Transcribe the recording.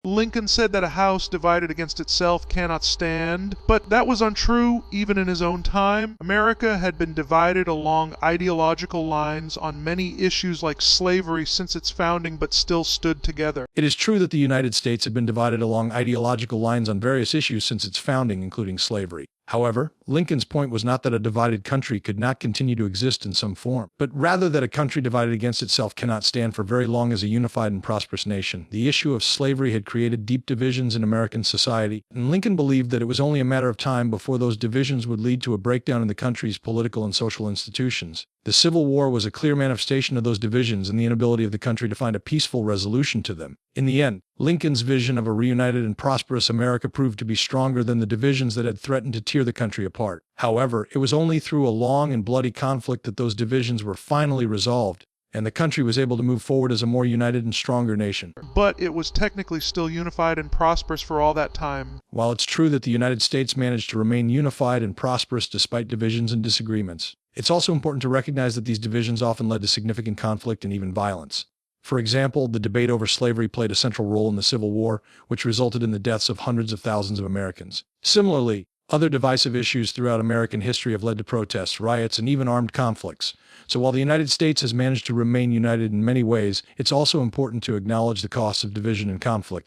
Lincoln said that a house divided against itself cannot stand, but that was untrue even in his own time. America had been divided along ideological lines on many issues like slavery since its founding, but still stood together. It is true that the United States had been divided along ideological lines on various issues since its founding, including slavery. However, Lincoln's point was not that a divided country could not continue to exist in some form, but rather that a country divided against itself cannot stand for very long as a unified and prosperous nation. The issue of slavery had created deep divisions in American society, and Lincoln believed that it was only a matter of time before those divisions would lead to a breakdown in the country's political and social institutions. The Civil War was a clear manifestation of those divisions and the inability of the country to find a peaceful resolution to them. In the end, Lincoln's vision of a reunited and prosperous America proved to be stronger than the divisions that had threatened to tear the country apart. However, it was only through a long and bloody conflict that those divisions were finally resolved, and the country was able to move forward as a more united and stronger nation. But it was technically still unified and prosperous for all that time. While it's true that the United States managed to remain unified and prosperous despite divisions and disagreements, it's also important to recognize that these divisions often led to significant conflict and even violence. For example, the debate over slavery played a central role in the Civil War, which resulted in the deaths of hundreds of thousands of Americans. Similarly, other divisive issues throughout American history have led to protests, riots, and even armed conflicts. So while the United States has managed to remain united in many ways, it's also important to acknowledge the costs of division and conflict.